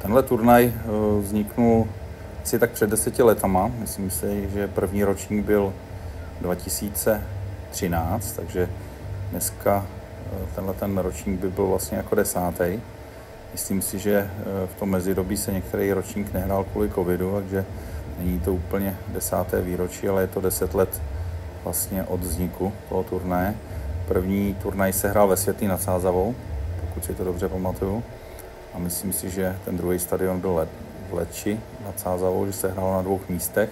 Tenhle turnaj vzniknul asi tak před 10 letama. Myslím si, že první ročník byl 2013, takže dneska tenhle ten ročník by byl vlastně jako 10. Myslím si, že v tom mezidobí se některý ročník nehrál kvůli covidu, takže není to úplně 10. výročí, ale je to 10 let vlastně od vzniku toho turnaje. První turnaj se hrál ve Světlý nad Sázavou, pokud si to dobře pamatuju. A myslím si, že ten druhý stadion byl v Letči nad Sázavou, že se hrálo na 2 místech.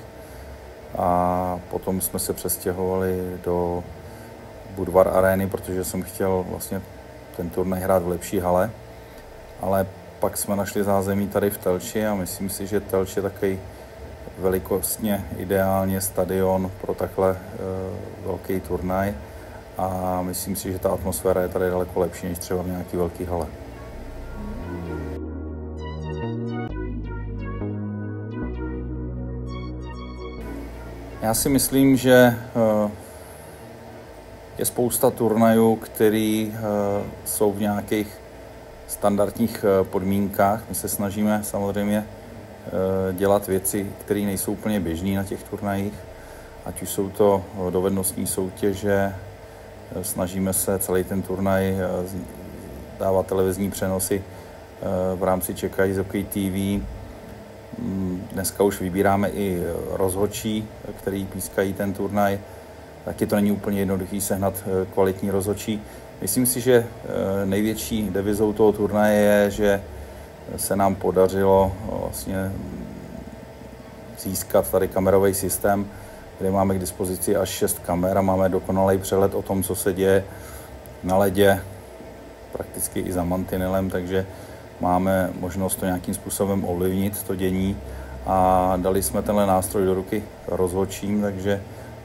A potom jsme se přestěhovali do Budvar Areny, protože jsem chtěl vlastně ten turnaj hrát v lepší hale. Ale pak jsme našli zázemí tady v Telči a myslím si, že Telč je takový velikostně ideálně stadion pro takhle velký turnaj. A myslím si, že ta atmosféra je tady daleko lepší než třeba v nějaký velký hale. Já si myslím, že je spousta turnajů, které jsou v nějakých standardních podmínkách. My se snažíme samozřejmě dělat věci, které nejsou úplně běžné na těch turnajích. Ať už jsou to dovednostní soutěže, snažíme se celý ten turnaj dávat televizní přenosy v rámci Čekají TV. Dneska už vybíráme i rozhodčí, který pískají ten turnaj. Taky to není úplně jednoduchý sehnat kvalitní rozhodčí. Myslím si, že největší devizou toho turnaje je, že se nám podařilo vlastně získat tady kamerový systém, kde máme k dispozici až 6 kamer a máme dokonalý přehled o tom, co se děje na ledě, prakticky i za mantinelem, takže máme možnost to nějakým způsobem ovlivnit, to dění, a dali jsme tenhle nástroj do ruky rozhodčím, takže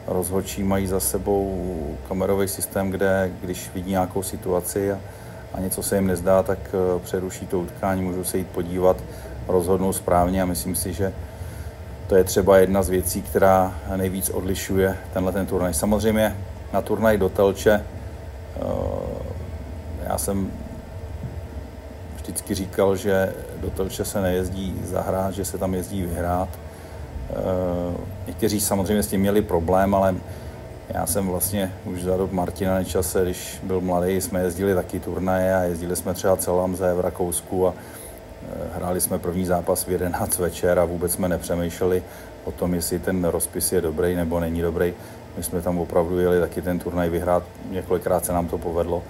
rozhodčí mají za sebou kamerový systém, kde když vidí nějakou situaci a něco se jim nezdá, tak přeruší to utkání, můžou se jít podívat, rozhodnou správně a myslím si, že to je třeba jedna z věcí, která nejvíc odlišuje tenhle ten turnaj. Samozřejmě na turnaj do Telče já jsem vždycky říkal, že do Telče se nejezdí zahrát, že se tam jezdí vyhrát. Někteří samozřejmě s tím měli problém, ale já jsem vlastně už za dob Martina Nečase, když byl mladý, jsme jezdili taky turnaje a jezdili jsme třeba Celamze v Rakousku a hráli jsme první zápas v 11 večer a vůbec jsme nepřemýšleli o tom, jestli ten rozpis je dobrý nebo není dobrý. My jsme tam opravdu jeli taky ten turnaj vyhrát, několikrát se nám to povedlo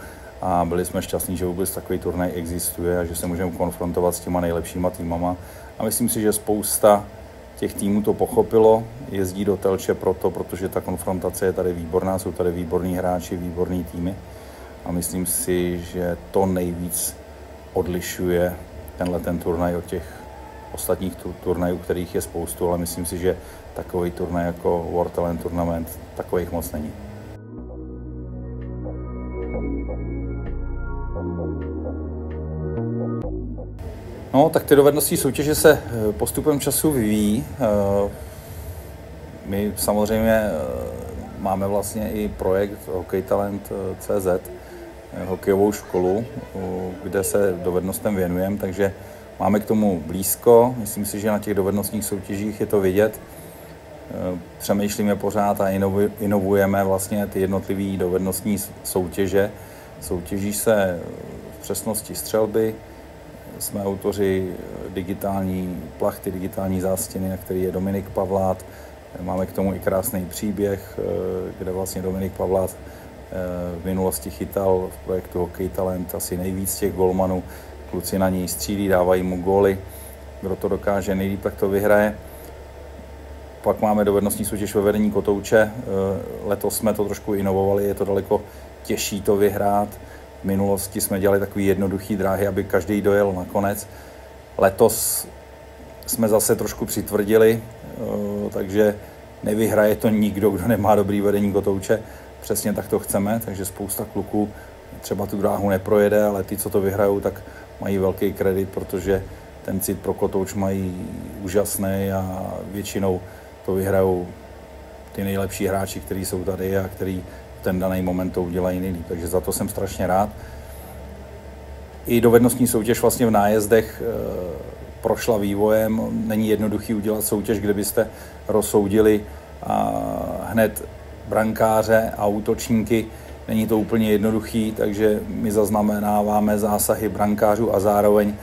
a byli jsme šťastní, že vůbec takový turnaj existuje a že se můžeme konfrontovat s těma nejlepšíma týmama. A myslím si, že spousta těch týmů to pochopilo, jezdí do Telče protože ta konfrontace je tady výborná, jsou tady výborní hráči, výborní týmy a myslím si, že to nejvíc odlišuje tenhle ten turnaj od těch ostatních turnajů, kterých je spoustu, ale myslím si, že takový turnaj jako World Talent Tournament takových moc není. No, tak ty dovednostní soutěže se postupem času vyvíjí. My samozřejmě máme vlastně i projekt HokejTalent.cz, hokejovou školu, kde se dovednostem věnujeme, takže máme k tomu blízko. Myslím si, že na těch dovednostních soutěžích je to vidět. Přemýšlíme pořád a inovujeme vlastně ty jednotlivé dovednostní soutěže. Soutěží se v přesnosti střelby, jsme autoři digitální plachty, digitální zástěny, na který je Dominik Pavlát. Máme k tomu i krásný příběh, kde vlastně Dominik Pavlát v minulosti chytal v projektu Hokej Talent asi nejvíc těch golmanů. Kluci na něj střílí, dávají mu góly. Kdo to dokáže nejlíp, tak to vyhraje. Pak máme dovednostní soutěž ve vedení kotouče. Letos jsme to trošku inovovali, je to daleko těžší to vyhrát. V minulosti jsme dělali takový jednoduchý dráhy, aby každý dojel nakonec. Letos jsme zase trošku přitvrdili, takže nevyhraje to nikdo, kdo nemá dobrý vedení kotouče. Přesně tak to chceme, takže spousta kluků třeba tu dráhu neprojede, ale ty, co to vyhrajou, tak mají velký kredit, protože ten cit pro kotouč mají úžasný a většinou to vyhrajou ty nejlepší hráči, kteří jsou tady a kteří ten daný moment to udělají nejlíp. Takže za to jsem strašně rád. I dovednostní soutěž vlastně v nájezdech prošla vývojem. Není jednoduchý udělat soutěž, kde byste rozsoudili hned brankáře a útočníky. Není to úplně jednoduchý, takže my zaznamenáváme zásahy brankářů a zároveň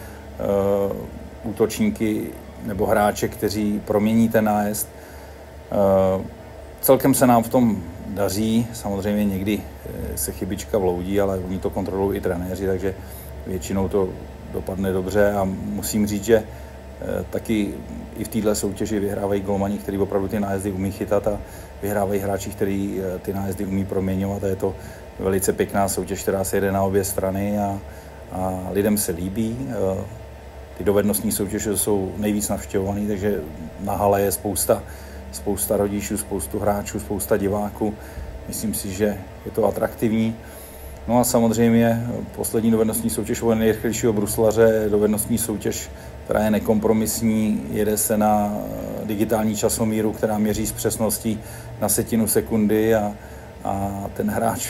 útočníky nebo hráče, kteří promění ten nájezd. Celkem se nám v tom daří, samozřejmě někdy se chybička vloudí, ale oni to kontrolují i trenéři, takže většinou to dopadne dobře a musím říct, že taky i v této soutěži vyhrávají golmani, kteří opravdu ty nájezdy umí chytat a vyhrávají hráči, kteří ty nájezdy umí proměňovat a je to velice pěkná soutěž, která se jede na obě strany a lidem se líbí. Ty dovednostní soutěže jsou nejvíc navštěvované, takže na hale je spousta rodičů, spoustu hráčů, spousta diváků. Myslím si, že je to atraktivní. No a samozřejmě poslední dovednostní soutěž o nejrychlejšího bruslaře, dovednostní soutěž, která je nekompromisní, jede se na digitální časomíru, která měří s přesností na setinu sekundy a ten hráč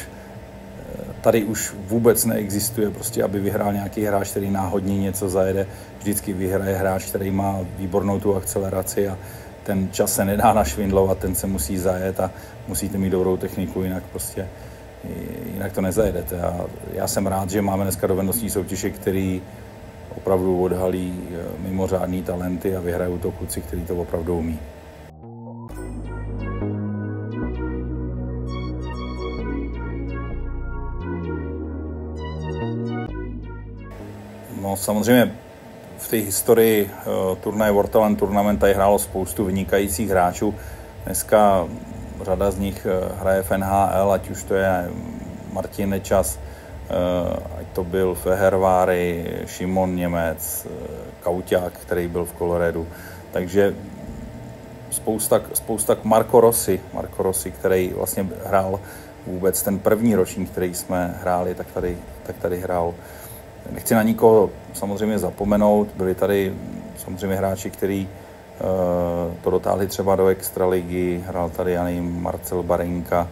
tady už vůbec neexistuje, prostě aby vyhrál nějaký hráč, který náhodně něco zajede. Vždycky vyhraje hráč, který má výbornou tu akceleraci a ten čas se nedá našvindlovat, ten se musí zajet a musíte mít dobrou techniku, jinak to nezajedete. A já jsem rád, že máme dneska dovednostní soutěže, který opravdu odhalí mimořádný talenty a vyhrajou to kluci, kteří to opravdu umí. No samozřejmě v té historii turnaje World Talent Tournament tady hrálo spoustu vynikajících hráčů. Dneska řada z nich hraje v NHL, ať už to je Martin Nečas, ať to byl Feherváry, Šimon Němec, Kauťák, který byl v Coloradu. Takže spousta Marco Rossi, který vlastně hrál vůbec ten první ročník, který jsme hráli, tak tady hrál. Nechci na nikoho samozřejmě zapomenout, byli tady samozřejmě hráči, kteří to dotáhli třeba do extraligy, hrál tady Marcel Barinka,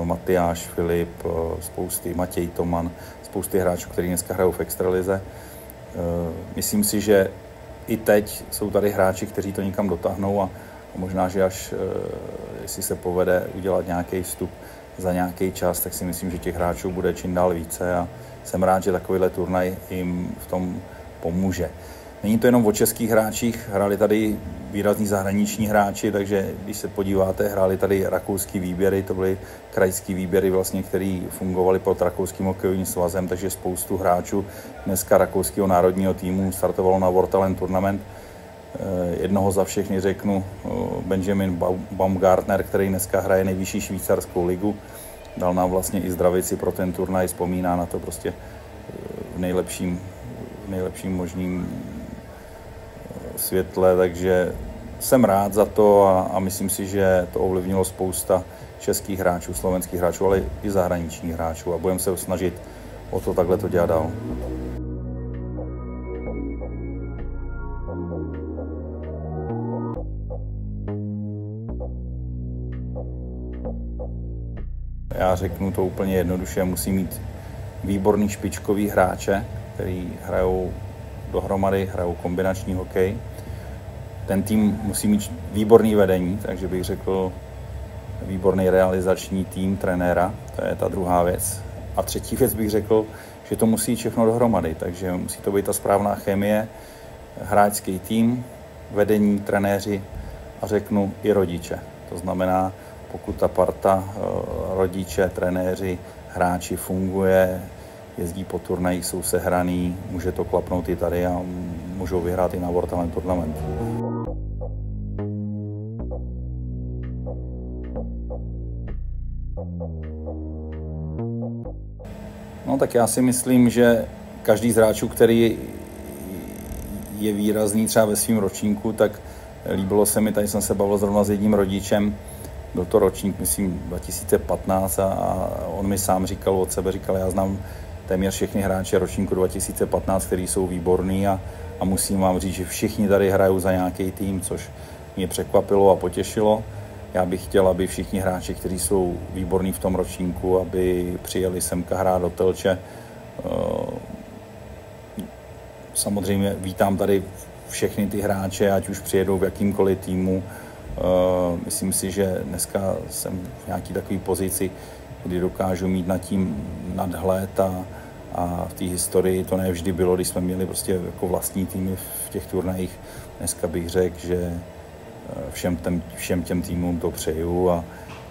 Matyáš Filip, Matěj Toman, spousty hráčů, kteří dneska hrajou v extralize. Myslím si, že i teď jsou tady hráči, kteří to někam dotáhnou a možná, že až jestli se povede udělat nějaký vstup za nějaký čas, tak si myslím, že těch hráčů bude čím dál více a jsem rád, že takovýhle turnaj jim v tom pomůže. Není to jenom o českých hráčích, hráli tady výrazní zahraniční hráči, takže když se podíváte, hráli tady rakouský výběry, to byly krajský výběry, vlastně, které fungovaly pod rakouským hokejovým svazem, takže spoustu hráčů dneska rakouského národního týmu startovalo na World Talent Tournament. Jednoho za všechny řeknu Benjamin Baumgartner, který dneska hraje nejvyšší švýcarskou ligu. Dal nám vlastně i zdravici pro ten turnaj, vzpomíná na to prostě v nejlepším možným světle, takže jsem rád za to a myslím si, že to ovlivnilo spousta českých hráčů, slovenských hráčů, ale i zahraničních hráčů a budeme se snažit o to takhle to dělat dál. Já řeknu to úplně jednoduše, musí mít výborný špičkový hráče, který hrajou dohromady, hrajou kombinační hokej. Ten tým musí mít výborný vedení, takže bych řekl výborný realizační tým trenéra, to je ta druhá věc. A třetí věc bych řekl, že to musí všechno dohromady, takže musí to být ta správná chemie, hráčský tým, vedení, trenéři a řeknu i rodiče. To znamená, pokud ta parta, rodiče, trenéři, hráči funguje, jezdí po turnajích, jsou sehraný, může to klapnout i tady a můžou vyhrát i na World Talent Tournament. No tak já si myslím, že každý z hráčů, který je výrazný třeba ve svém ročníku, tak líbilo se mi, tady jsem se bavil zrovna s jedním rodičem, byl to ročník, myslím, 2015 a on mi sám říkal od sebe, já znám téměř všechny hráče ročníku 2015, kteří jsou výborní a musím vám říct, že všichni tady hrajou za nějaký tým, což mě překvapilo a potěšilo. Já bych chtěl, aby všichni hráči, kteří jsou výborní v tom ročníku, aby přijeli semka hrát do Telče. Samozřejmě vítám tady všechny ty hráče, ať už přijedou v jakýmkoliv týmu. Myslím si, že dneska jsem v nějaký takové pozici, kdy dokážu mít nad tím nadhled a v té historii to ne vždy bylo, když jsme měli prostě jako vlastní týmy v těch turnajích. Dneska bych řekl, že všem těm týmům to přeju a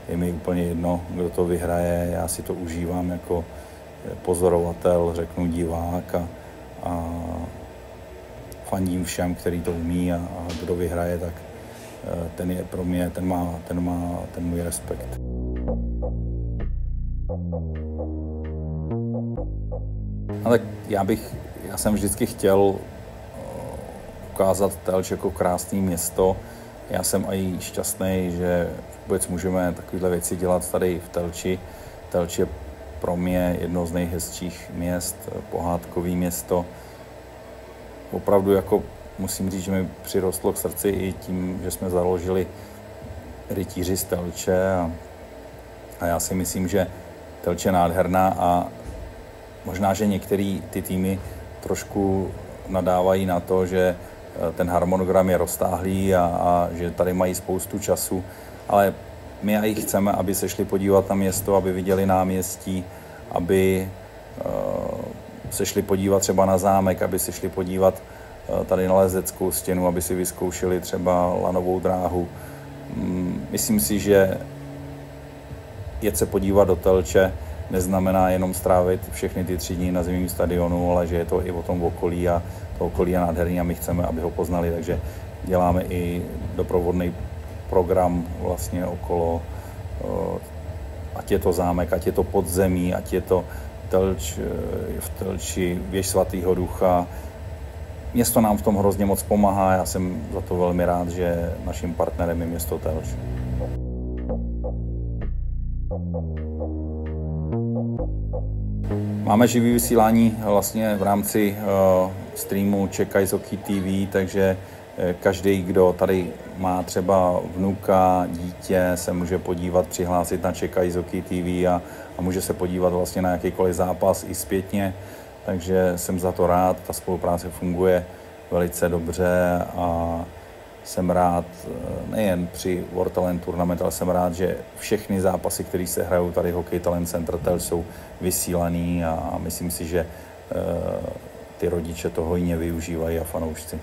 je mi úplně jedno, kdo to vyhraje. Já si to užívám jako pozorovatel, řeknu divák a fandím všem, který to umí a kdo vyhraje, tak ten je pro mě, ten má ten můj respekt. No tak já jsem vždycky chtěl ukázat Telč jako krásné město. Já jsem i šťastný, že vůbec můžeme takovéhle věci dělat tady v Telči. Telč je pro mě jedno z nejhezčích měst, pohádkové město. Opravdu jako musím říct, že mi přirostlo k srdci i tím, že jsme založili rytíři z Telče a já si myslím, že Telč je nádherná a možná, že některé ty týmy trošku nadávají na to, že ten harmonogram je roztáhlý a že tady mají spoustu času, ale my i chceme, aby se šli podívat na město, aby viděli náměstí, aby se šli podívat třeba na zámek, aby se šli podívat tady na Lezeckou stěnu, aby si vyzkoušeli třeba lanovou dráhu. Myslím si, že jet se podívat do Telče neznamená jenom strávit všechny ty 3 dny na zimním stadionu, ale že je to i o tom okolí a to okolí je nádherný a my chceme, aby ho poznali, takže děláme i doprovodný program vlastně okolo, ať je to zámek, ať je to podzemí, ať je to Telč, v Telči, věž svatého Ducha. Město nám v tom hrozně moc pomáhá, já jsem za to velmi rád, že naším partnerem je město Telč. Máme živý vysílání vlastně v rámci streamu Czech Ice Hockey TV, takže každý, kdo tady má třeba vnuka, dítě, se může podívat, přihlásit na Czech Ice Hockey TV a může se podívat vlastně na jakýkoliv zápas i zpětně, takže jsem za to rád, ta spolupráce funguje velice dobře a jsem rád nejen při World Talent Tournament, ale jsem rád, že všechny zápasy, které se hrajou tady Hockey Talent Center Telč, jsou vysílaný a myslím si, že ty rodiče to hojně využívají a fanoušci.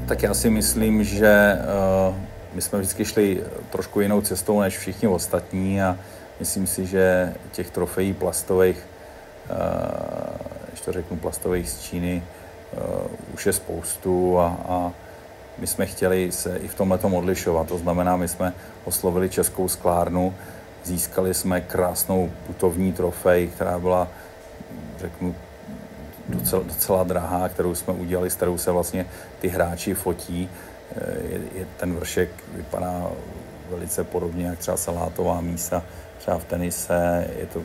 Tak já si myslím, že my jsme vždycky šli trošku jinou cestou než všichni ostatní a myslím si, že těch trofejí plastových, když to řeknu plastových z Číny, už je spoustu a my jsme chtěli se i v tomhletom odlišovat. To znamená, my jsme oslovili Českou sklárnu, získali jsme krásnou putovní trofej, která byla, řeknu, docela drahá, kterou jsme udělali, s kterou se vlastně ty hráči fotí. Ten vršek vypadá velice podobně jak třeba salátová mísa, třeba v tenise, je to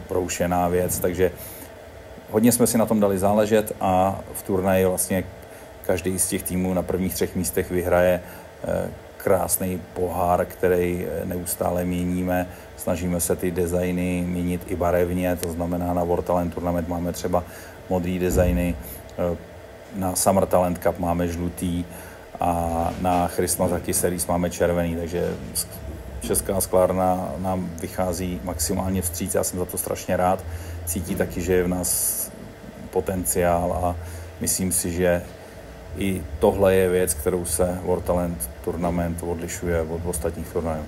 broušená věc, takže hodně jsme si na tom dali záležet a v turnaji vlastně každý z těch týmů na prvních 3 místech vyhraje krásný pohár, který neustále měníme. Snažíme se ty designy měnit i barevně, to znamená na World Talent Tournament máme třeba modrý designy, na Summer Talent Cup máme žlutý a na Christmas Hockey Series máme červený, takže Česká sklárna nám vychází maximálně vstříc, já jsem za to strašně rád. Cítí taky, že je v nás potenciál a myslím si, že i tohle je věc, kterou se World Talent Tournament odlišuje od ostatních turnajů.